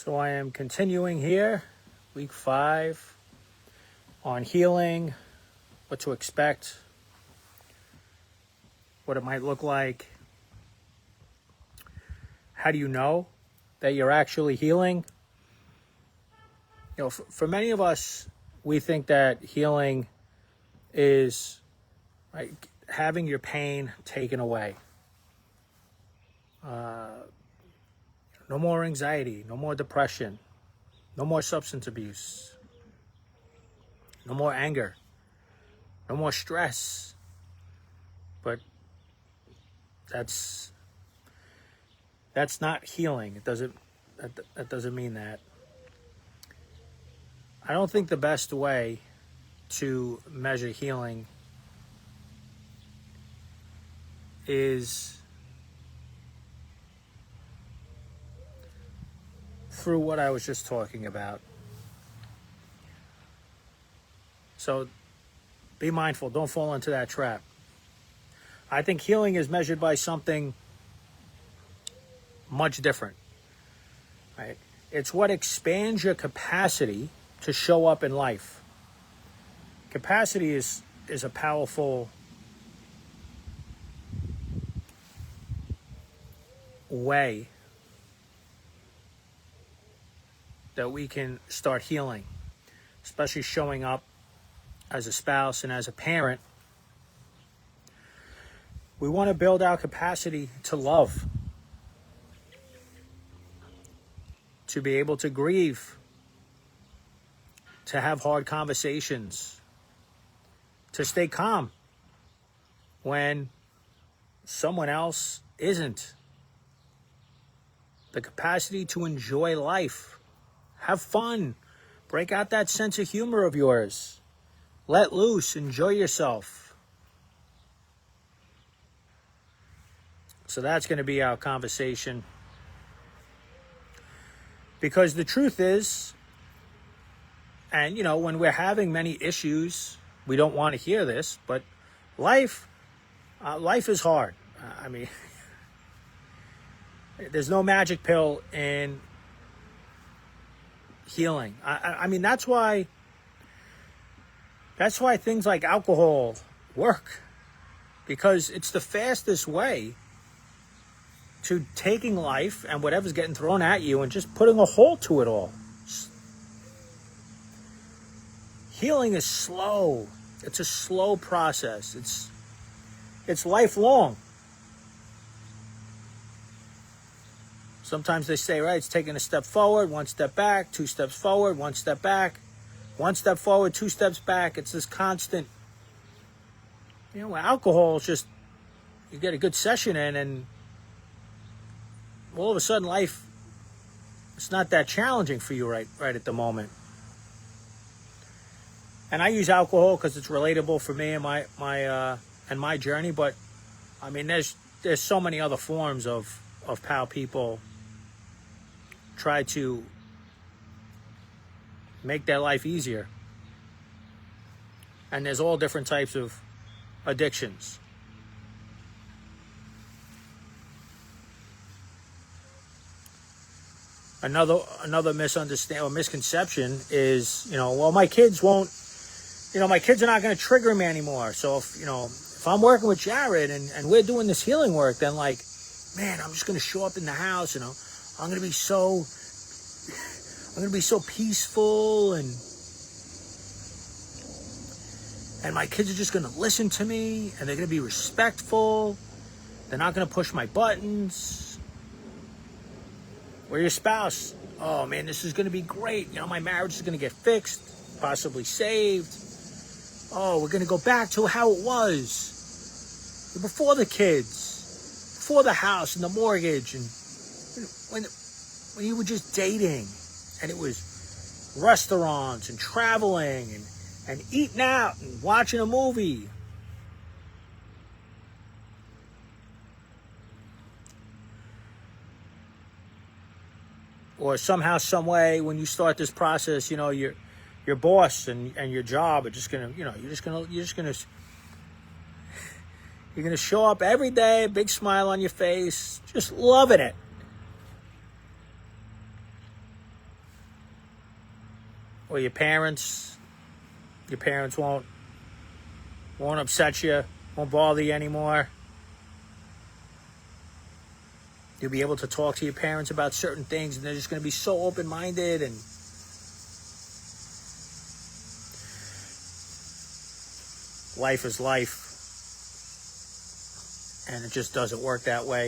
So I am continuing here, week 5, on healing, what to expect, what it might look like. How do you know that you're actually healing? You know, for many of us, we think that healing is like having your pain taken away. No more anxiety, no more depression, no more substance abuse, no more anger, no more stress. But that's not healing. That doesn't mean that. I don't think the best way to measure healing is through what I was just talking about. So be mindful. Don't fall into that trap. I think healing is measured by something much different. Right? It's what expands your capacity to show up in life. Capacity is a powerful way that we can start healing, especially showing up as a spouse and as a parent. We want to build our capacity to love, to be able to grieve, to have hard conversations, to stay calm when someone else isn't. The capacity to enjoy life. Have fun. Break out that sense of humor of yours. Let loose. Enjoy yourself. So that's going to be our conversation. Because the truth is, and you know, when we're having many issues, we don't want to hear this, but life is hard. I mean, there's no magic pill in healing. I mean, that's why things like alcohol work, because it's the fastest way to taking life and whatever's getting thrown at you and just putting a halt to it all. Healing is slow. It's a slow process. It's lifelong. Sometimes they say, right, it's taking a step forward, 1 step back, 2 steps forward, 1 step back, 1 step forward, 2 steps back. It's this constant, you know, alcohol is just, you get a good session in and all of a sudden life, it's not that challenging for you right at the moment. And I use alcohol because it's relatable for me and my journey, but I mean, there's so many other forms of how people try to make their life easier. And there's all different types of addictions. Another misunderstanding or misconception is, you know, well, my kids are not going to trigger me anymore. So if I'm working with Jared and we're doing this healing work, then like, man, I'm just going to show up in the house, you know, I'm going to be so peaceful and my kids are just going to listen to me and they're going to be respectful. They're not going to push my buttons. Or your spouse, oh man, this is going to be great. You know, my marriage is going to get fixed, possibly saved. Oh, we're going to go back to how it was before the kids, before the house and the mortgage, and when you were just dating, and it was restaurants and traveling and eating out and watching a movie. Or somehow, some way, when you start this process, you know, your boss and your job are just gonna, you know, you're gonna show up every day, big smile on your face, just loving it. or your parents won't upset you, won't bother you anymore. You'll be able to talk to your parents about certain things, and they're just going to be so open-minded. And life is life, and it just doesn't work that way.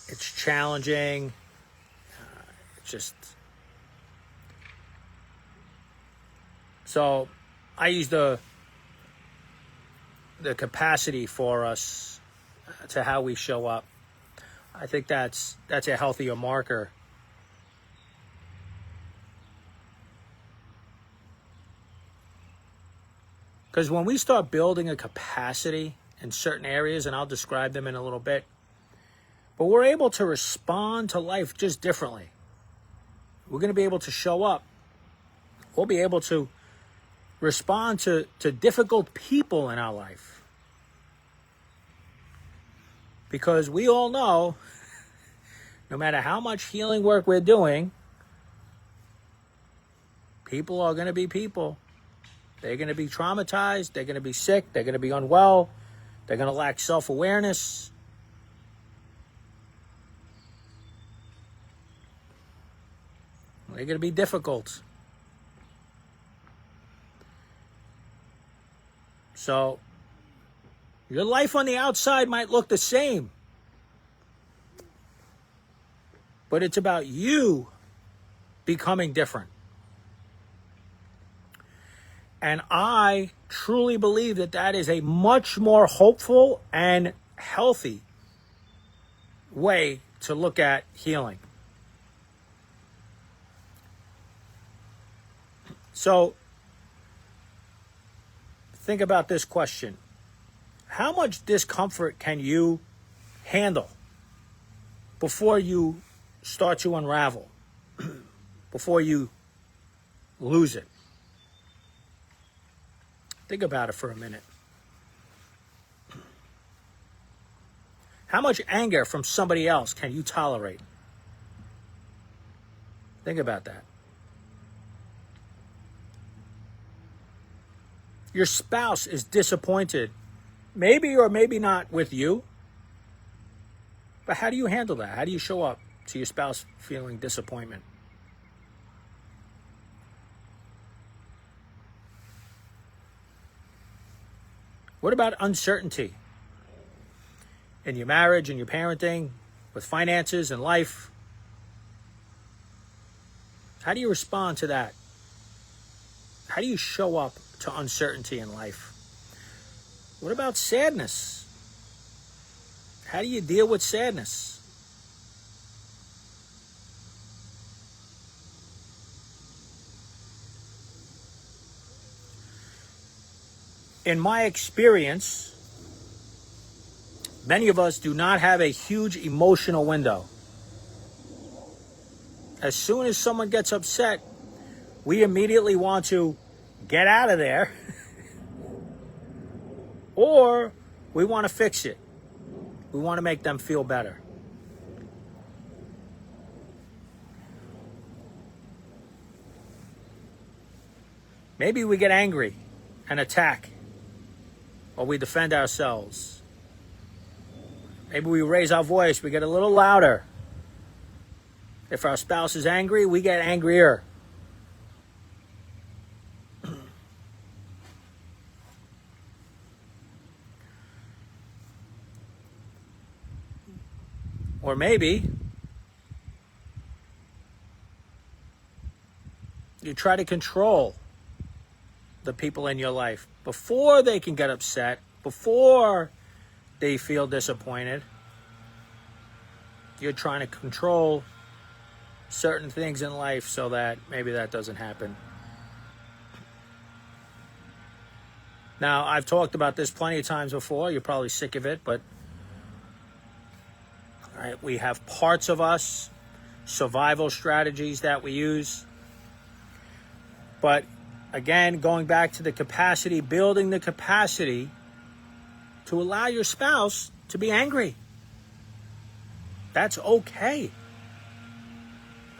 It's challenging. It's just... So I use the capacity for us to how we show up. I think that's a healthier marker. Because when we start building a capacity in certain areas, and I'll describe them in a little bit, but we're able to respond to life just differently. We're going to be able to show up. We'll be able to respond to difficult people in our life. Because we all know, no matter how much healing work we're doing, people are going to be people. They're going to be traumatized. They're going to be sick. They're going to be unwell. They're going to lack self-awareness. They're going to be difficult. So, your life on the outside might look the same. But it's about you becoming different. And I truly believe that is a much more hopeful and healthy way to look at healing. So, think about this question. How much discomfort can you handle before you start to unravel, before you lose it? Think about it for a minute. How much anger from somebody else can you tolerate? Think about that. Your spouse is disappointed, maybe or maybe not with you. But how do you handle that? How do you show up to your spouse feeling disappointment? What about uncertainty in your marriage, in your parenting, with finances and life? How do you respond to that? How do you show up to uncertainty in life? What about sadness? How do you deal with sadness? In my experience, many of us do not have a huge emotional window. As soon as someone gets upset, we immediately want to get out of there, or we want to fix it. We want to make them feel better. Maybe we get angry and attack, or we defend ourselves. Maybe we raise our voice, we get a little louder. If our spouse is angry, we get angrier. Or maybe you try to control the people in your life before they can get upset, before they feel disappointed. You're trying to control certain things in life so that maybe that doesn't happen. Now, I've talked about this plenty of times before. You're probably sick of it, but all right, we have parts of us, survival strategies that we use. But again, going back to the capacity, building the capacity to allow your spouse to be angry. That's okay.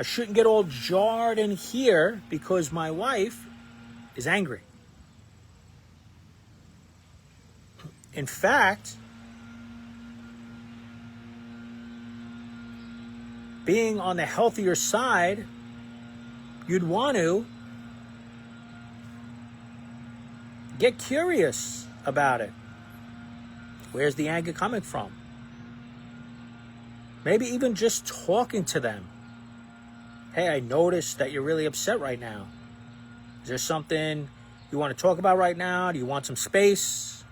I shouldn't get all jarred in here because my wife is angry. In fact, being on the healthier side, you'd want to get curious about it. Where's the anger coming from? Maybe even just talking to them. Hey, I noticed that you're really upset right now. Is there something you want to talk about right now? Do you want some space?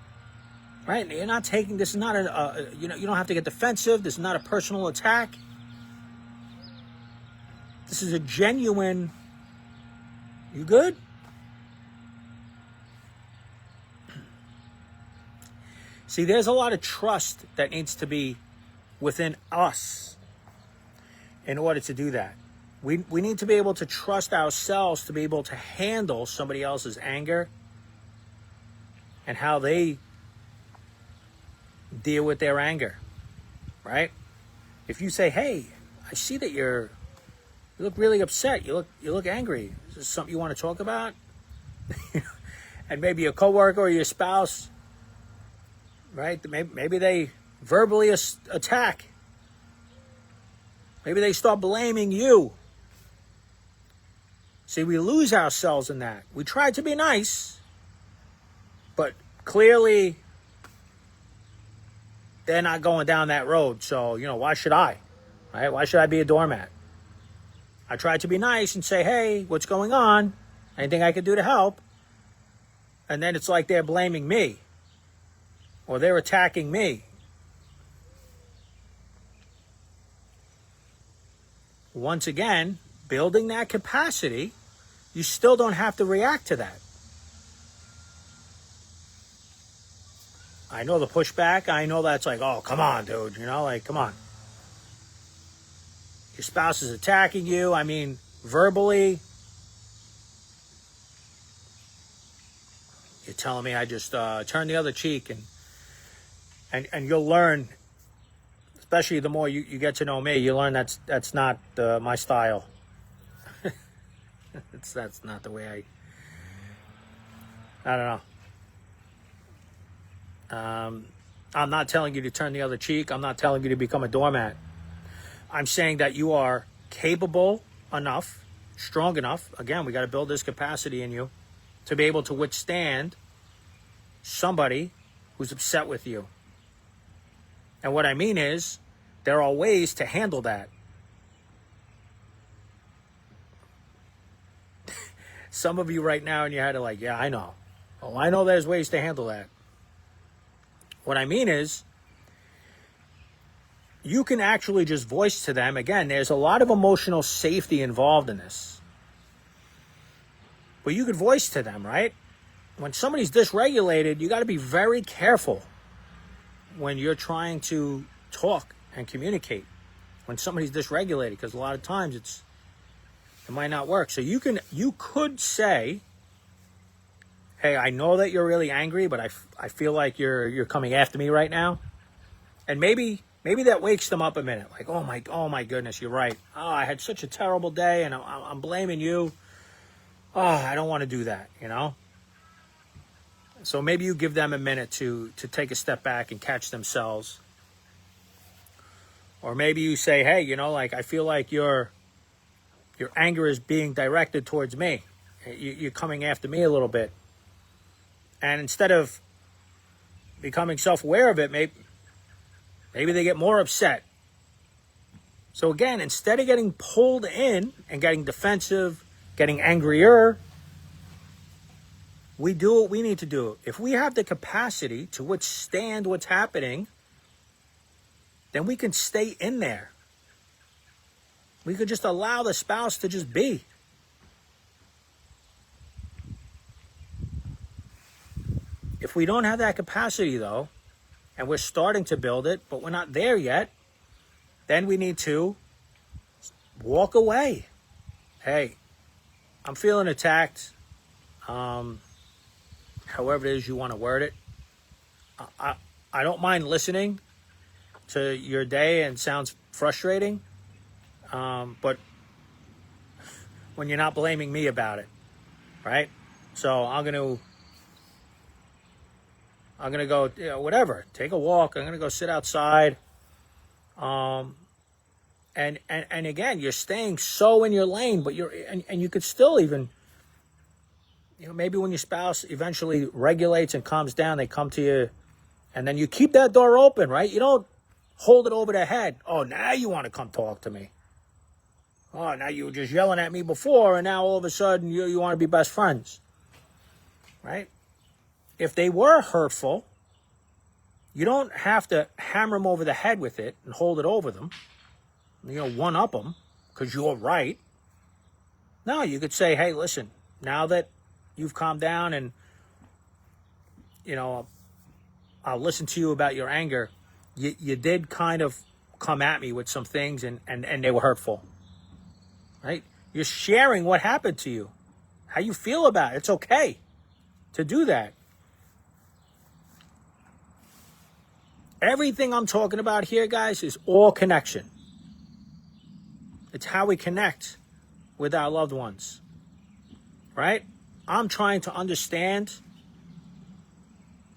Right? You're not taking, this is not you don't have to get defensive. This is not a personal attack. This is a genuine, you good? See, there's a lot of trust that needs to be within us in order to do that. We need to be able to trust ourselves to be able to handle somebody else's anger and how they deal with their anger, right? If you say, hey, I see that you look really upset. You look angry. Is this something you want to talk about? And maybe your coworker or your spouse, right? Maybe they verbally attack. Maybe they start blaming you. See, we lose ourselves in that. We try to be nice, but clearly they're not going down that road. So, why should I? Right? Why should I be a doormat? I try to be nice and say, hey, what's going on? Anything I could do to help? And then it's like they're blaming me or they're attacking me. Once again, building that capacity, you still don't have to react to that. I know the pushback. I know that's like, oh, come on, dude. Come on. Your spouse is attacking you. I mean, verbally. You're telling me I just turn the other cheek and you'll learn, especially the more you get to know me, you learn that's not my style. That's not the way I don't know. I'm not telling you to turn the other cheek. I'm not telling you to become a doormat. I'm saying that you are capable enough, strong enough. Again, we got to build this capacity in you to be able to withstand somebody who's upset with you. And what I mean is, there are ways to handle that. Some of you right now in your head are like, yeah, I know. Oh, I know there's ways to handle that. What I mean is, you can actually just voice to them. Again, there's a lot of emotional safety involved in this. But you could voice to them, right? When somebody's dysregulated, you got to be very careful when you're trying to talk and communicate. When somebody's dysregulated, because a lot of times it might not work. So you could say, hey, I know that you're really angry, but I feel like you're coming after me right now. And maybe that wakes them up a minute. Like, oh my goodness, you're right. Oh, I had such a terrible day and I'm blaming you. Oh, I don't want to do that, So maybe you give them a minute to take a step back and catch themselves. Or maybe you say, hey, I feel like your anger is being directed towards me. You're coming after me a little bit. And instead of becoming self-aware of it, maybe they get more upset. So again, instead of getting pulled in and getting defensive, getting angrier, we do what we need to do. If we have the capacity to withstand what's happening, then we can stay in there. We could just allow the spouse to just be. If we don't have that capacity, though, and we're starting to build it, but we're not there yet, then we need to walk away. Hey, I'm feeling attacked. However it is you want to word it. I don't mind listening to your day and sounds frustrating. But when you're not blaming me about it, right? So I'm gonna go, whatever, take a walk. I'm gonna go sit outside. And again, you're staying so in your lane, but and you could still even, maybe when your spouse eventually regulates and calms down, they come to you, and then you keep that door open, right? You don't hold it over their head. Oh, now you want to come talk to me. Oh, now you were just yelling at me before, and now all of a sudden you want to be best friends, right? If they were hurtful, you don't have to hammer them over the head with it and hold it over them, one up them because you're right. No, you could say, hey, listen, now that you've calmed down and, I'll listen to you about your anger, you did kind of come at me with some things and they were hurtful, right? You're sharing what happened to you, how you feel about it. It's okay to do that. Everything I'm talking about here, guys, is all connection. It's how we connect with our loved ones, right? I'm trying to understand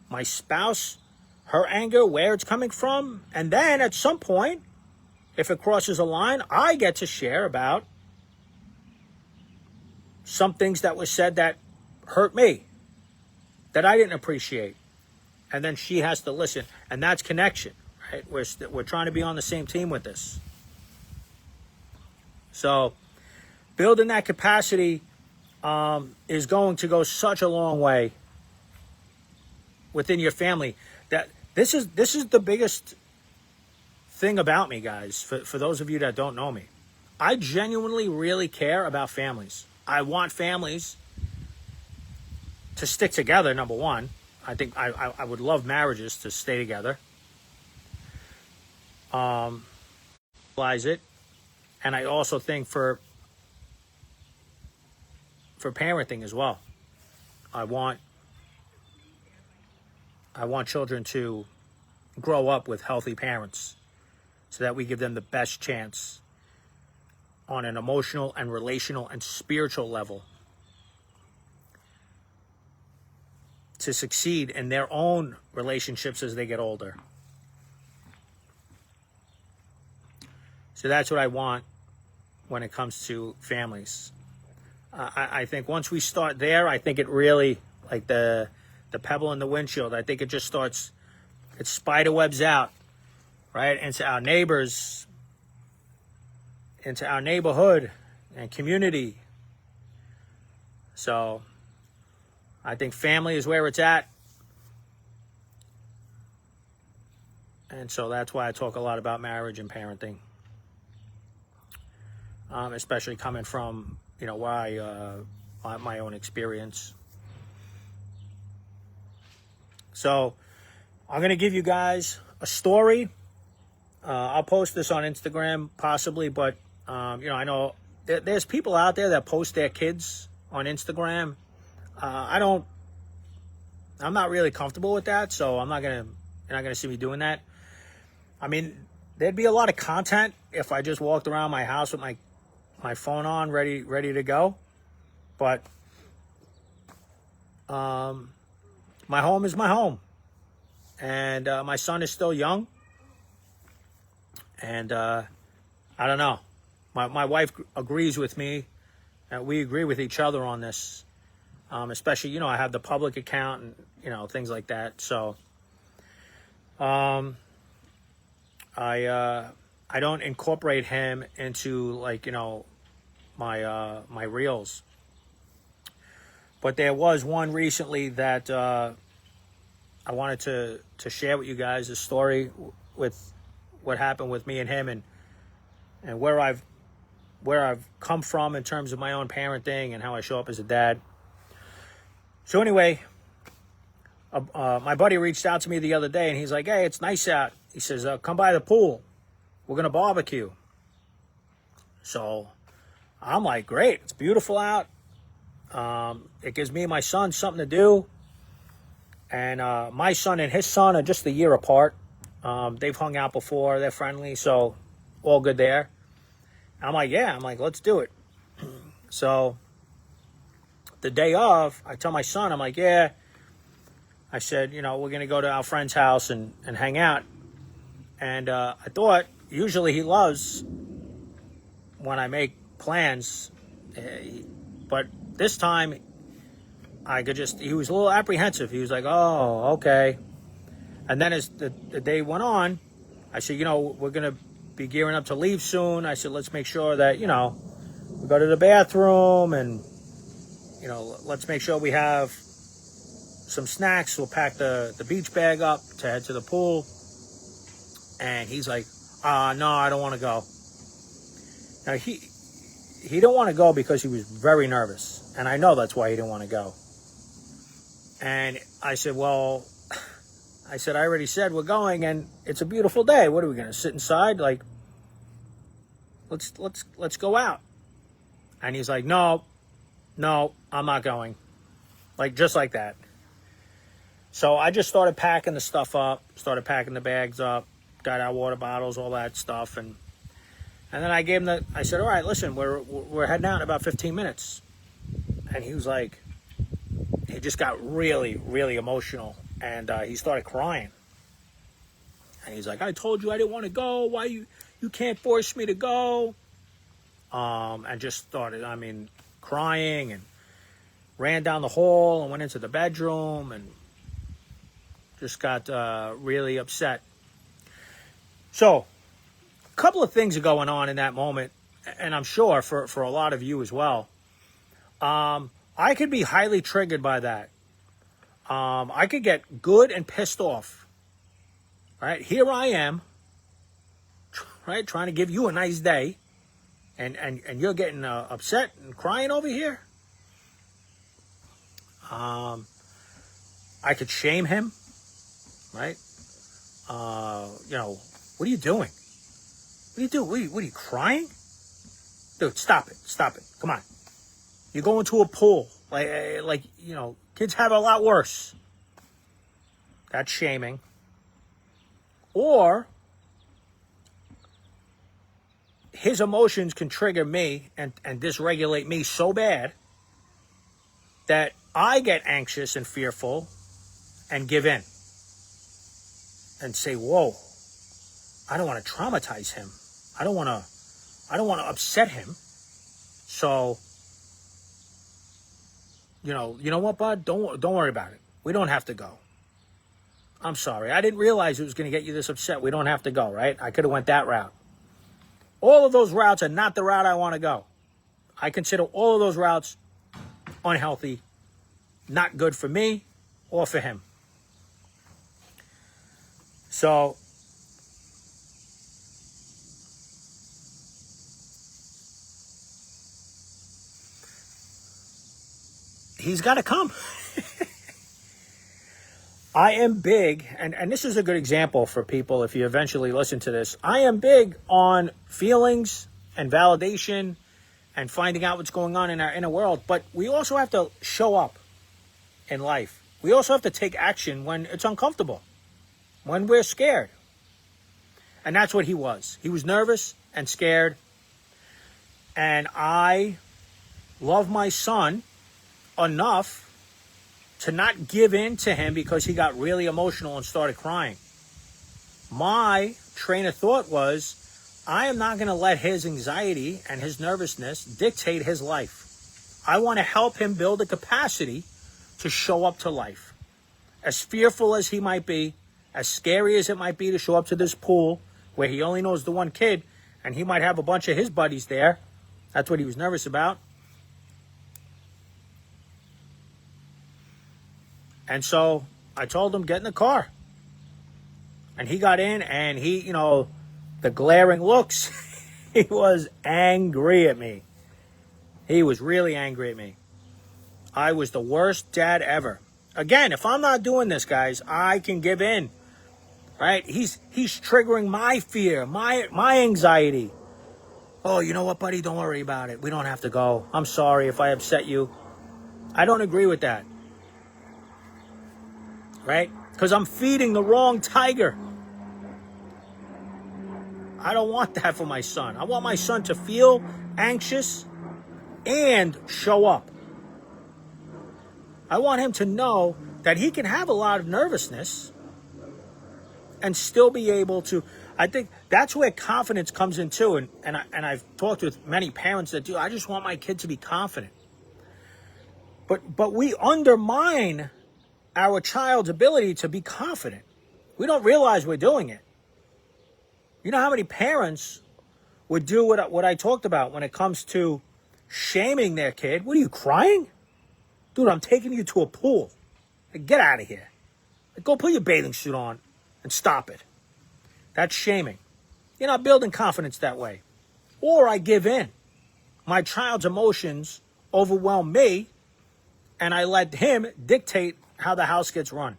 my spouse, her anger, where it's coming from. And then at some point, if it crosses a line, I get to share about some things that were said that hurt me, that I didn't appreciate. And then she has to listen. And that's connection, right? We're trying to be on the same team with this. So building that capacity is going to go such a long way within your family. That this is the biggest thing about me, guys. For those of you that don't know me, I genuinely really care about families. I want families to stick together. Number one, I think I would love marriages to stay together. Realize it. And I also think for parenting as well. I want children to grow up with healthy parents so that we give them the best chance on an emotional and relational and spiritual level to succeed in their own relationships as they get older. So that's what I want when it comes to families. I think once we start there, I think it really, like the pebble in the windshield, I think it just starts, it spider webs out, right, into our neighbors, into our neighborhood and community. So I think family is where it's at. And so that's why I talk a lot about marriage and parenting. Especially coming from, where my own experience. So I'm going to give you guys a story. I'll post this on Instagram possibly, but, I know there's people out there that post their kids on Instagram. I'm not really comfortable with that, so you're not going to see me doing that. I mean, there'd be a lot of content if I just walked around my house with my phone on, ready to go. But my home is my home. And my son is still young. And I don't know. My wife agrees with me. We agree with each other on this. Especially, I have the public account and, things like that. So I don't incorporate him into, like, my reels. But there was one recently that I wanted to share with you guys, a story with what happened with me and him, and where I've come from in terms of my own parenting and how I show up as a dad. So anyway, my buddy reached out to me the other day, and he's like, "Hey, it's nice out." He says, "Come by the pool. We're going to barbecue." So I'm like, great. It's beautiful out. It gives me and my son something to do. And my son and his son are just a year apart. They've hung out before. They're friendly. So all good there. I'm like, let's do it. So the day of, I tell my son, I'm like, yeah. I said, we're going to go to our friend's house and hang out. And I thought, usually he loves when I make plans. But this time, he was a little apprehensive. He was like, oh, okay. And then as the day went on, I said, we're going to be gearing up to leave soon. I said, let's make sure that, we go to the bathroom and, let's make sure we have some snacks. We'll pack the beach bag up to head to the pool. And he's like, no, I don't want to go. Now, he didn't want to go because he was very nervous. And I know that's why he didn't want to go. And I said, I already said we're going, and it's a beautiful day. What are we going to sit inside? Like, let's go out. And he's like, no, I'm not going. Like, just like that. So I just started packing the stuff up, started packing the bags up, got our water bottles, all that stuff. And then I gave him I said, all right, listen, we're heading out in about 15 minutes. And he was like, he just got really, really emotional. And he started crying. And he's like, I told you I didn't want to go. Why you can't force me to go? And just started, crying and ran down the hall and went into the bedroom and just got really upset. So a couple of things are going on in that moment, and I'm sure for a lot of you as well. I could be highly triggered by that. I could get good and pissed off. Right? Here I am, right, trying to give you a nice day, and you're getting upset and crying over here. I could shame him, right? What are you doing? What are you doing? What are you crying? Dude, stop it. Come on. You're going to a pool. Like kids have it a lot worse. That's shaming. Or his emotions can trigger me and dysregulate me so bad that I get anxious and fearful and give in and say, whoa, I don't want to traumatize him. I don't want to upset him. So, you know what, bud? Don't worry about it. We don't have to go. I'm sorry. I didn't realize it was going to get you this upset. We don't have to go, right? I could have went that route. All of those routes are not the route I want to go. I consider all of those routes unhealthy, not good for me or for him. So, he's got to come. I am big, and this is a good example for people if you eventually listen to this. I am big on feelings and validation and finding out what's going on in our inner world. But we also have to show up in life. We also have to take action when it's uncomfortable, when we're scared. And that's what he was. He was nervous and scared. And I love my son enough to not give in to him because he got really emotional and started crying. My train of thought was, I am not going to let his anxiety and his nervousness dictate his life. I want to help him build a capacity to show up to life. As fearful as he might be, as scary as it might be to show up to this pool where he only knows the one kid and he might have a bunch of his buddies there. That's what he was nervous about. And so I told him, get in the car. And he got in and he, the glaring looks, he was angry at me. He was really angry at me. I was the worst dad ever. Again, if I'm not doing this, guys, I can give in. Right? He's triggering my fear, my anxiety. Oh, you know what, buddy? Don't worry about it. We don't have to go. I'm sorry if I upset you. I don't agree with that. Right? Because I'm feeding the wrong tiger. I don't want that for my son. I want my son to feel anxious and show up. I want him to know that he can have a lot of nervousness and still be able to. I think that's where confidence comes in too. And I've talked with many parents that do. I just want my kid to be confident. But we undermine our child's ability to be confident. We don't realize we're doing it. You know how many parents would do what I talked about when it comes to shaming their kid? What are you, crying? Dude, I'm taking you to a pool. Get out of here. Go put your bathing suit on and stop it. That's shaming. You're not building confidence that way. Or I give in. My child's emotions overwhelm me, and I let him dictate how the house gets run.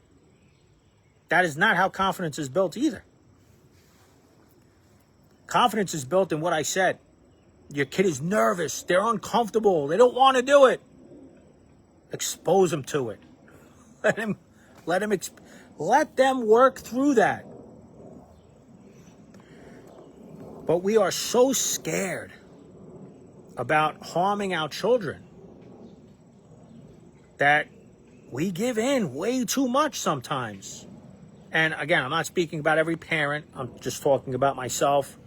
That is not how confidence is built either. Confidence is built in what I said. Your kid is nervous. They're uncomfortable. They don't want to do it. Expose them to it. Let them work through that. But we are so scared about harming our children that we give in way too much sometimes. And again, I'm not speaking about every parent. I'm just talking about myself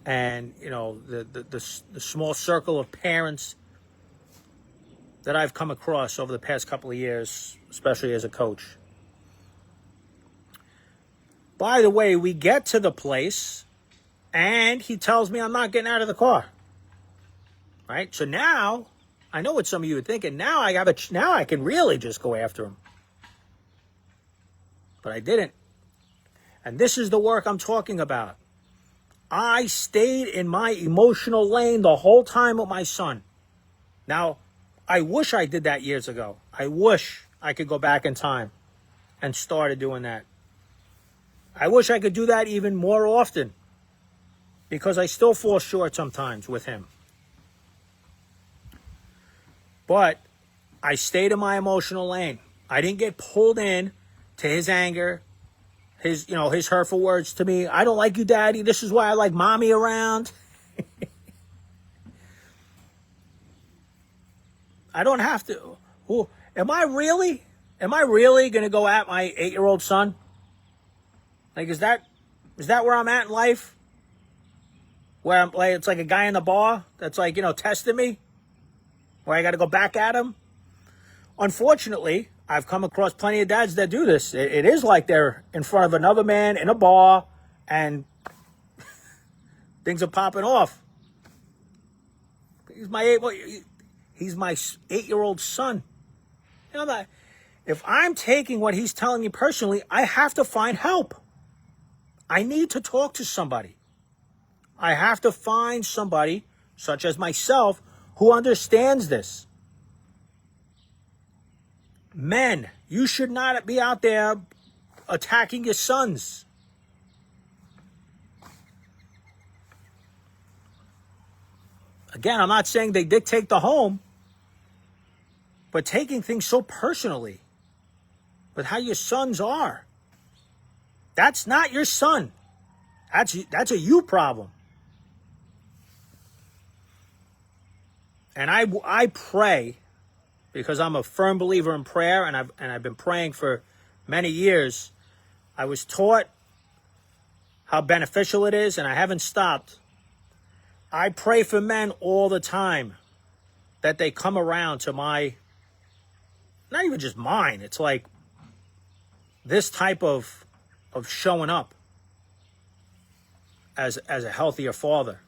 and, you know, the small circle of parents that I've come across over the past couple of years, especially as a coach. By the way, we get to the place and he tells me I'm not getting out of the car. Right? So now, I know what some of you are thinking. Now I can really just go after him. But I didn't. And this is the work I'm talking about. I stayed in my emotional lane the whole time with my son. Now, I wish I did that years ago. I wish I could go back in time and started doing that. I wish I could do that even more often because I still fall short sometimes with him. But I stayed in my emotional lane. I didn't get pulled in to his anger, his hurtful words to me. I don't like you, Daddy. This is why I like Mommy around. I don't have to. Am I really going to go at my 8-year-old son? Like, is that where I'm at in life? Where I'm like, it's like a guy in the bar that's like, testing me? Where I got to go back at him? Unfortunately, I've come across plenty of dads that do this. It is like they're in front of another man in a bar and things are popping off. He's my 8-year-old son. If I'm taking what he's telling me personally, I have to find help. I need to talk to somebody. I have to find somebody, such as myself, who understands this. Men, you should not be out there attacking your sons. Again, I'm not saying they dictate the home, but taking things so personally with how your sons are. That's not your son. That's a you problem. And I pray, because I'm a firm believer in prayer, and I've been praying for many years. I was taught how beneficial it is, and I haven't stopped. I pray for men all the time that they come around to my, not even just mine, it's like this type of showing up as a healthier father.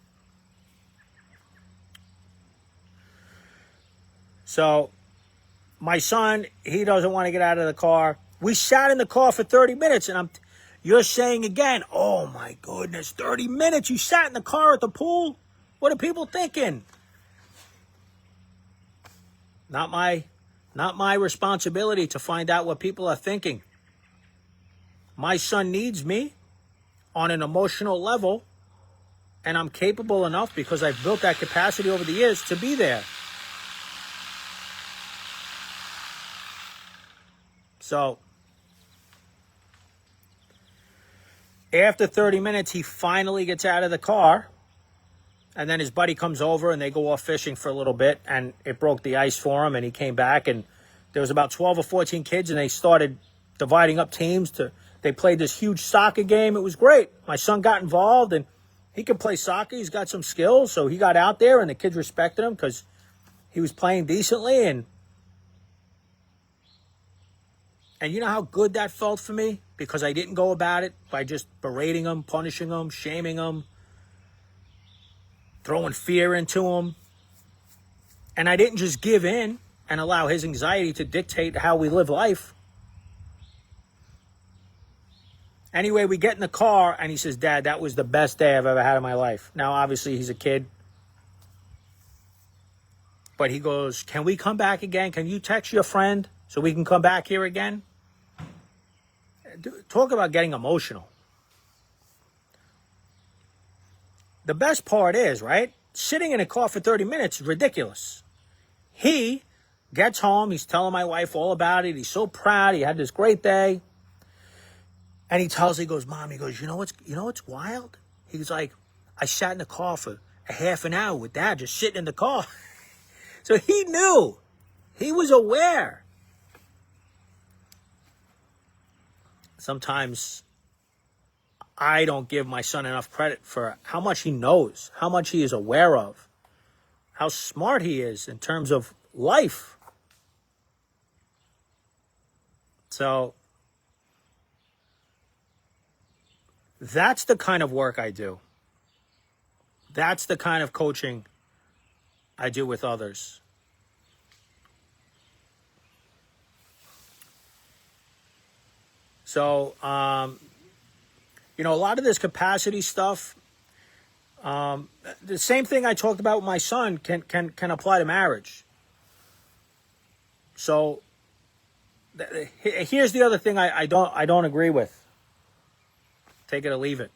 So my son, he doesn't want to get out of the car. We sat in the car for 30 minutes, and you're saying again, oh my goodness, 30 minutes you sat in the car at the pool? What are people thinking? Not my responsibility to find out what people are thinking. My son needs me on an emotional level, and I'm capable enough, because I've built that capacity over the years, to be there. So, after 30 minutes, he finally gets out of the car, And then his buddy comes over and they go off fishing for a little bit, and it broke the ice for him, and he came back, and there was about 12 or 14 kids, and they started dividing up teams. They played this huge soccer game. It was great. My son got involved, and he can play soccer. He's got some skills, so he got out there, and the kids respected him because he was playing decently. And you know how good that felt for me? Because I didn't go about it by just berating him, punishing him, shaming him, throwing fear into him. And I didn't just give in and allow his anxiety to dictate how we live life. Anyway, we get in the car, and he says, Dad, that was the best day I've ever had in my life. Now, obviously, he's a kid. But he goes, can we come back again? Can you text your friend so we can come back here again? Talk about getting emotional. The best part is, right, sitting in a car for 30 minutes is ridiculous. He gets home. He's telling my wife all about it. He's so proud. He had this great day. And he goes, Mom, he goes, you know what's wild? He's like, I sat in the car for a half an hour with Dad, just sitting in the car. So he knew. He was aware. Sometimes I don't give my son enough credit for how much he knows, how much he is aware of, how smart he is in terms of life. So that's the kind of work I do. That's the kind of coaching I do with others. So, a lot of this capacity stuff, the same thing I talked about with my son can apply to marriage. So, here's the other thing I don't agree with. Take it or leave it.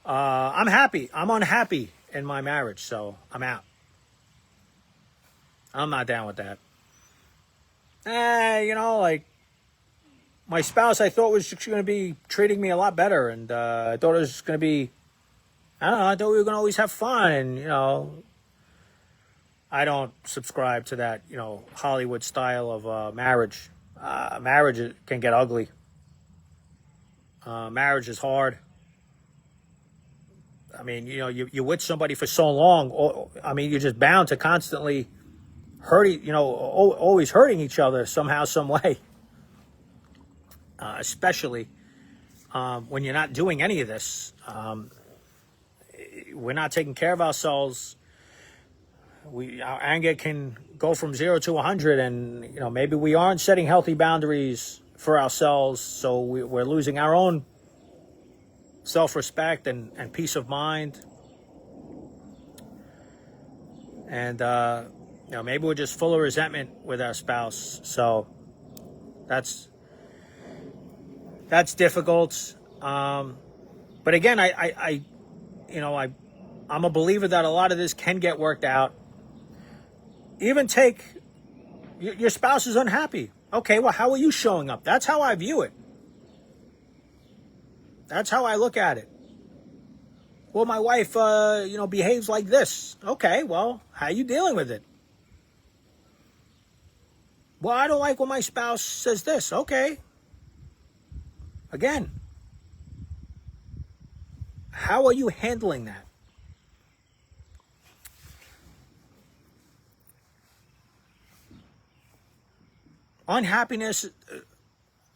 I'm happy. I'm unhappy in my marriage, so I'm out. I'm not down with that. My spouse, I thought was going to be treating me a lot better, and I thought it was going to be, I don't know, I thought we were going to always have fun, and, I don't subscribe to that, Hollywood style of marriage. Marriage can get ugly. Marriage is hard. I mean, you're with somebody for so long, you're just bound to constantly always hurting each other somehow, some way. Especially when you're not doing any of this. We're not taking care of ourselves. Our anger can go from 0 to 100, and maybe we aren't setting healthy boundaries for ourselves, so we're losing our own self-respect and peace of mind. And maybe we're just full of resentment with our spouse. So that's difficult. But again, I'm a believer that a lot of this can get worked out. Even take your spouse is unhappy. Okay, well, how are you showing up? That's how I view it. That's how I look at it. Well, my wife, behaves like this. Okay, well, how are you dealing with it? Well, I don't like when my spouse says this. Okay. Again, how are you handling that? Unhappiness,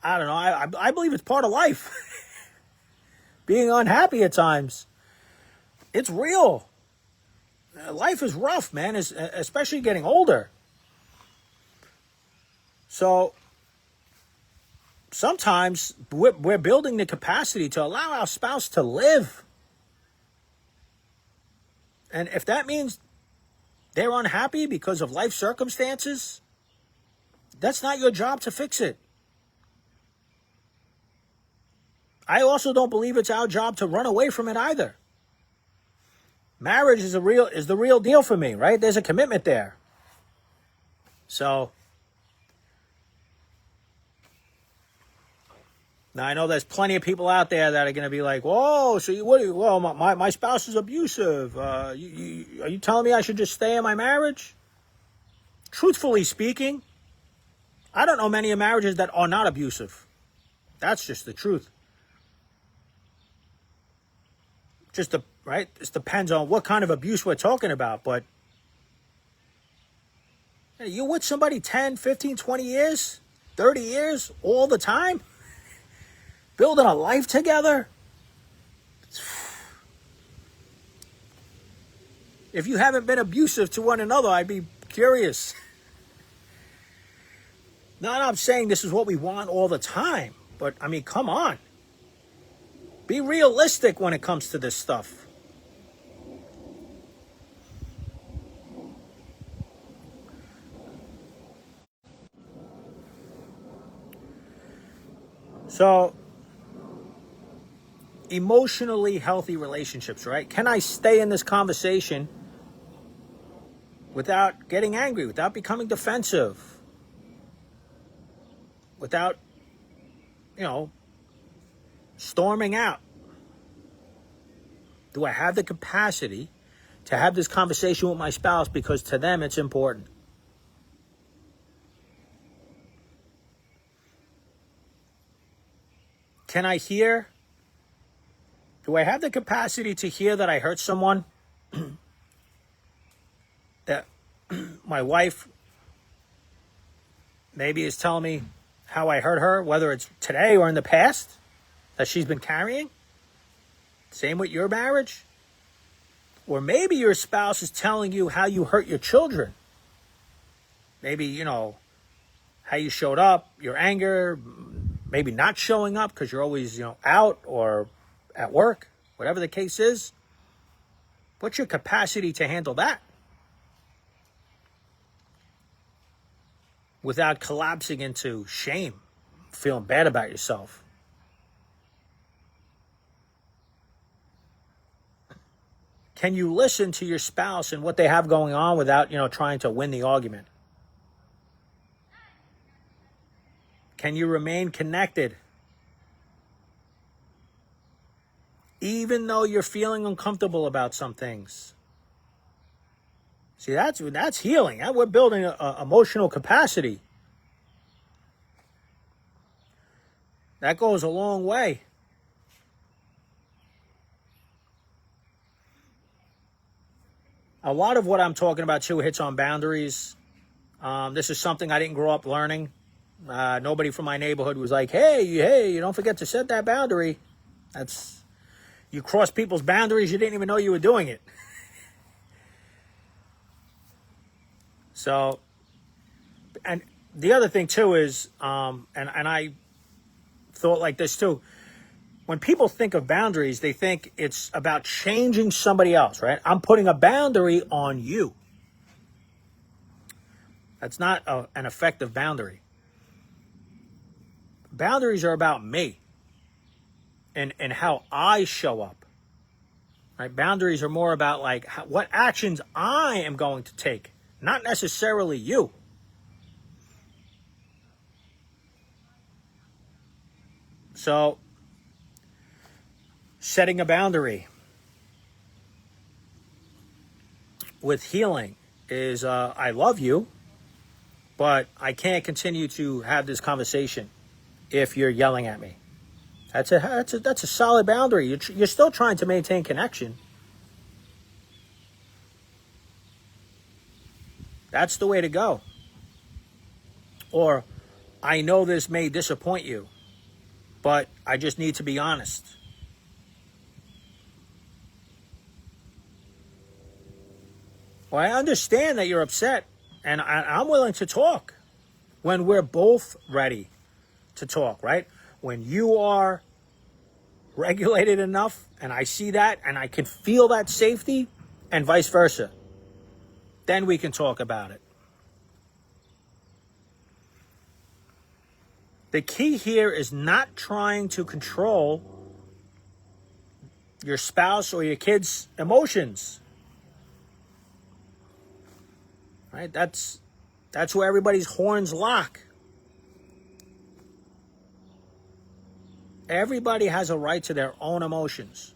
I don't know. I believe it's part of life. Being unhappy at times. It's real. Life is rough, man, especially getting older. So sometimes we're building the capacity to allow our spouse to live. And if that means they're unhappy because of life circumstances, that's not your job to fix it. I also don't believe it's our job to run away from it either. Marriage is the real deal for me, right? There's a commitment there. So Now, I know there's plenty of people out there that are going to be like, whoa, so well, my spouse is abusive. Are you telling me I should just stay in my marriage? Truthfully speaking, I don't know many marriages that are not abusive. That's just the truth. Right? This depends on what kind of abuse we're talking about. But hey, you're with somebody 10, 15, 20 years, 30 years, all the time, building a life together. If you haven't been abusive to one another, I'd be curious. Not I'm saying this is what we want all the time, but I mean, come on. Be realistic when it comes to this stuff. So, emotionally healthy relationships, right? Can I stay in this conversation without getting angry, without becoming defensive, without, storming out? Do I have the capacity to have this conversation with my spouse because to them it's important? Can I hear? Do I have the capacity to hear that I hurt someone? That my wife maybe is telling me how I hurt her, whether it's today or in the past, that she's been carrying? Same with your marriage? Or maybe your spouse is telling you how you hurt your children. Maybe, how you showed up, your anger, maybe not showing up because you're always, out or at work, whatever the case is. What's your capacity to handle that without collapsing into shame, feeling bad about yourself? Can you listen to your spouse and what they have going on without, trying to win the argument? Can you remain connected even though you're feeling uncomfortable about some things? See, that's healing. We're building a emotional capacity. That goes a long way. A lot of what I'm talking about too hits on boundaries. This is something I didn't grow up learning. Nobody from my neighborhood was like, hey, you don't forget to set that boundary. You cross people's boundaries, you didn't even know you were doing it. So, and the other thing too is, and I thought like this too, when people think of boundaries, they think it's about changing somebody else, right? I'm putting a boundary on you. That's not an effective boundary. Boundaries are about me and how I show up. Right? Boundaries are more about like what actions I am going to take, not necessarily you. So, setting a boundary with healing is I love you, but I can't continue to have this conversation if you're yelling at me. That's a solid boundary. You're still trying to maintain connection. That's the way to go. Or, I know this may disappoint you, but I just need to be honest. Well, I understand that you're upset, and I'm willing to talk when we're both ready to talk, right? When you are regulated enough, and I see that, and I can feel that safety, and vice versa, then we can talk about it. The key here is not trying to control your spouse or your kids' emotions. Right? That's where everybody's horns lock. Everybody has a right to their own emotions.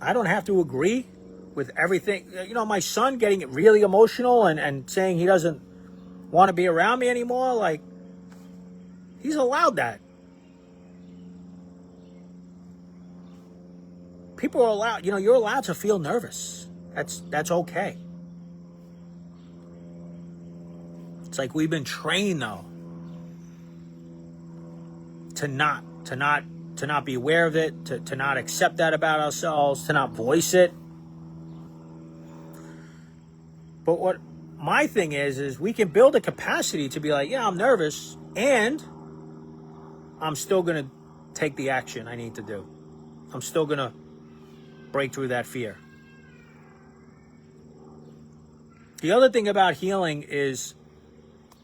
I don't have to agree with everything. You know, my son getting really emotional and saying he doesn't want to be around me anymore, like, he's allowed that. People are allowed, you know, you're allowed to feel nervous. That's okay. It's like we've been trained though to not be aware of it, to not accept that about ourselves, to not voice it. But what my thing is we can build a capacity to be like, yeah, I'm nervous, and I'm still going to take the action I need to do. I'm still going to break through that fear. The other thing about healing is,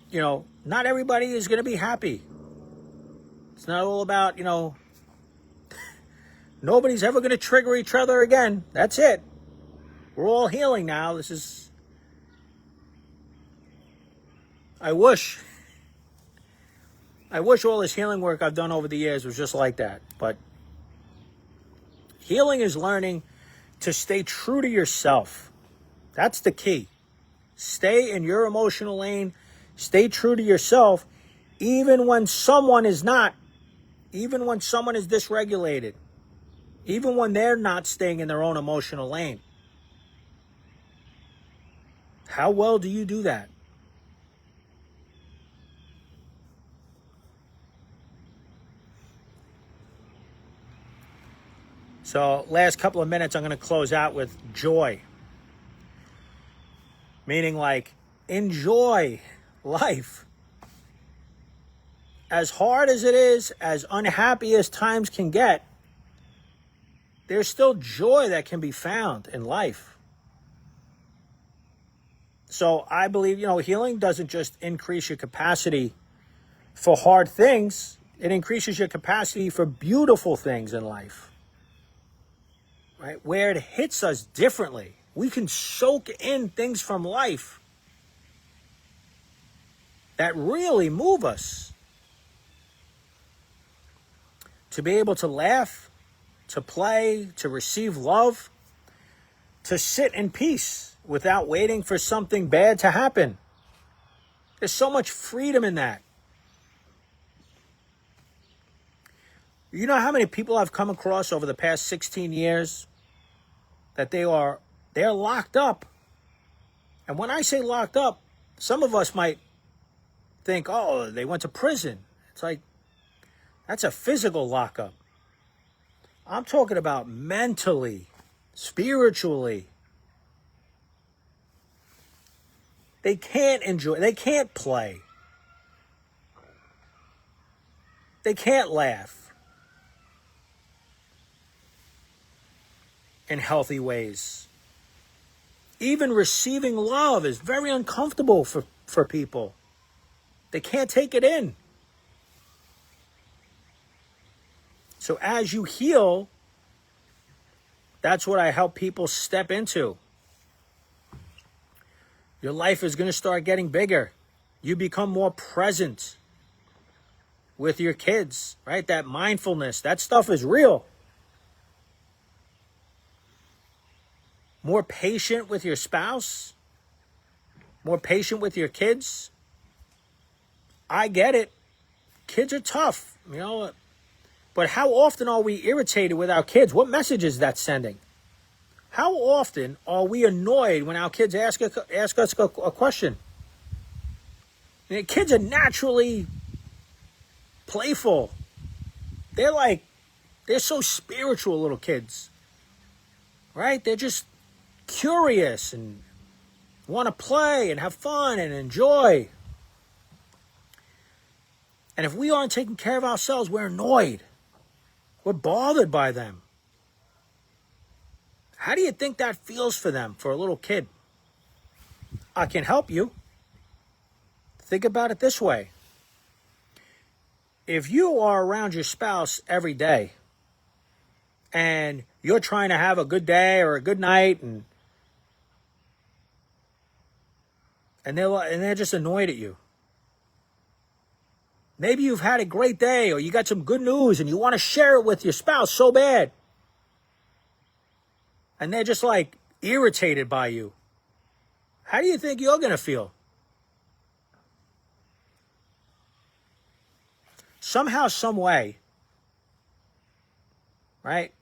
you know, not everybody is going to be happy. It's not all about, you know, nobody's ever going to trigger each other again. That's it. We're all healing now. I wish all this healing work I've done over the years was just like that. But healing is learning to stay true to yourself. That's the key. Stay in your emotional lane. Stay true to yourself, even when someone is not. Even when someone is dysregulated. Even when they're not staying in their own emotional lane. How well do you do that? So, last couple of minutes, I'm going to close out with joy. Meaning, like, enjoy life. As hard as it is, as unhappy as times can get, there's still joy that can be found in life. So I believe, you know, healing doesn't just increase your capacity for hard things. It increases your capacity for beautiful things in life. Right? Where it hits us differently. We can soak in things from life that really move us. To be able to laugh, to play, to receive love, to sit in peace without waiting for something bad to happen. There's so much freedom in that. You know how many people I've come across over the past 16 years that they're locked up. And when I say locked up, some of us might think, oh, they went to prison. It's like, that's a physical lockup. I'm talking about mentally, spiritually. They can't enjoy, they can't play. They can't laugh in healthy ways. Even receiving love is very uncomfortable for people. They can't take it in. So as you heal, that's what I help people step into. Your life is going to start getting bigger. You become more present with your kids, right? That mindfulness, that stuff is real. More patient with your spouse. More patient with your kids. I get it. Kids are tough, you know. But how often are we irritated with our kids? What message is that sending? How often are we annoyed when our kids ask us a question? You know, kids are naturally playful. They're so spiritual, little kids. Right? They're just curious and want to play and have fun and enjoy. And if we aren't taking care of ourselves, we're annoyed. We're bothered by them. How do you think that feels for them, for a little kid? I can help you. Think about it this way. If you are around your spouse every day and you're trying to have a good day or a good night and they're just annoyed at you, Maybe you've had a great day or you got some good news and you want to share it with your spouse so bad. And they're just like irritated by you. How do you think you're going to feel? Somehow, some way, right?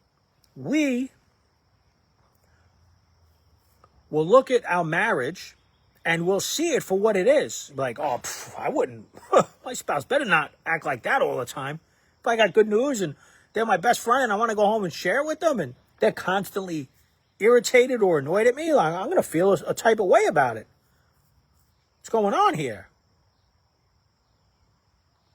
We will look at our marriage and we'll see it for what it is. Like, oh, I wouldn't, my spouse better not act like that all the time. If I got good news and they're my best friend and I want to go home and share it with them and they're constantly irritated or annoyed at me, like, I'm going to feel a type of way about it. What's going on here?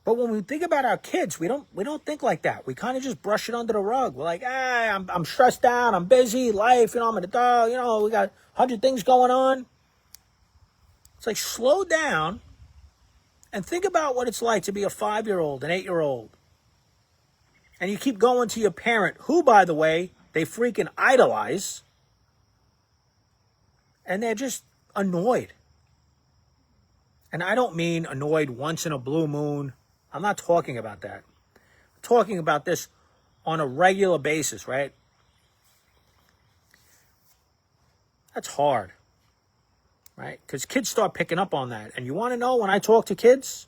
But when we think about our kids, we don't think like that. We kind of just brush it under the rug. We're like, I'm stressed out, I'm busy, life, I'm an adult, we got 100 things going on. It's like, slow down and think about what it's like to be a 5-year-old, an 8-year-old. And you keep going to your parent, who, by the way, they freaking idolize. And they're just annoyed. And I don't mean annoyed once in a blue moon. I'm not talking about that. I'm talking about this on a regular basis, right? That's hard, right? Because kids start picking up on that. And you want to know, when I talk to kids,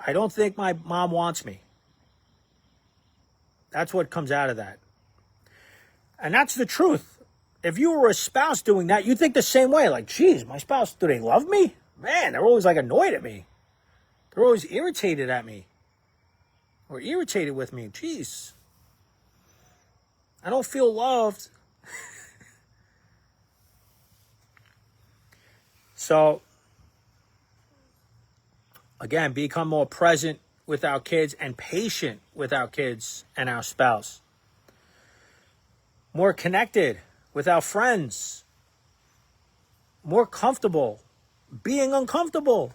I don't think my mom wants me. That's what comes out of that. And that's the truth. If you were a spouse doing that, you'd think the same way. Like, geez, my spouse, do they love me? Man, they're always like annoyed at me. They're always irritated at me. Or irritated with me. Geez. I don't feel loved. So, again, become more present with our kids and patient with our kids and our spouse. More connected with our friends. More comfortable being uncomfortable.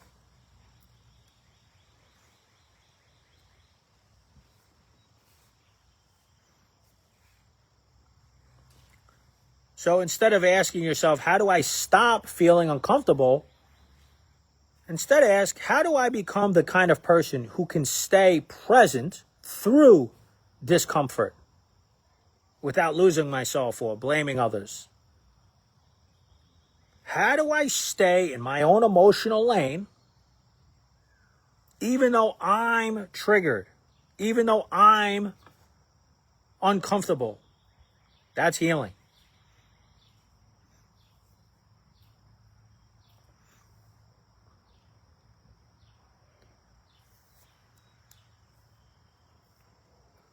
So instead of asking yourself, how do I stop feeling uncomfortable? Instead ask, how do I become the kind of person who can stay present through discomfort without losing myself or blaming others? How do I stay in my own emotional lane even though I'm triggered, even though I'm uncomfortable? That's healing.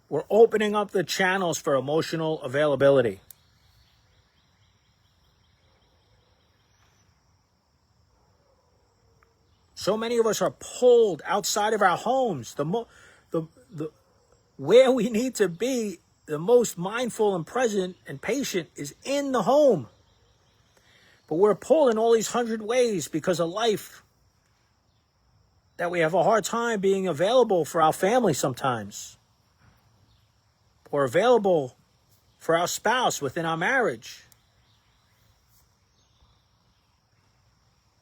We're opening up the channels for emotional availability. So many of us are pulled outside of our homes. Where we need to be the most mindful and present and patient is in the home. But we're pulled in all these 100 ways because of life, that we have a hard time being available for our family sometimes, or available for our spouse within our marriage,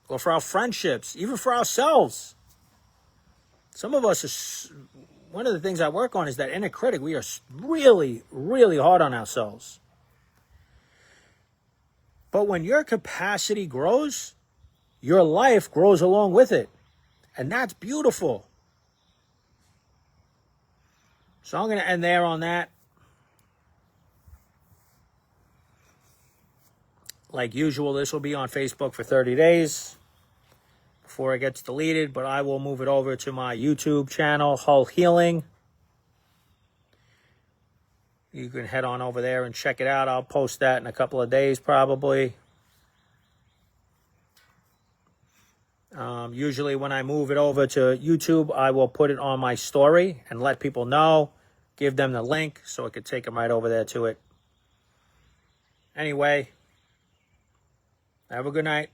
or for our friendships, even for ourselves. Some of us, one of the things I work on is that inner critic. We are really, really hard on ourselves. But when your capacity grows, your life grows along with it. And that's beautiful. So I'm going to end there on that. Like usual, this will be on Facebook for 30 days before it gets deleted, but I will move it over to my YouTube channel, Hull Healing. You can head on over there and check it out. I'll post that in a couple of days probably. Usually when I move it over to YouTube, I will put it on my story and let people know, give them the link so it could take them right over there to it. Anyway, have a good night.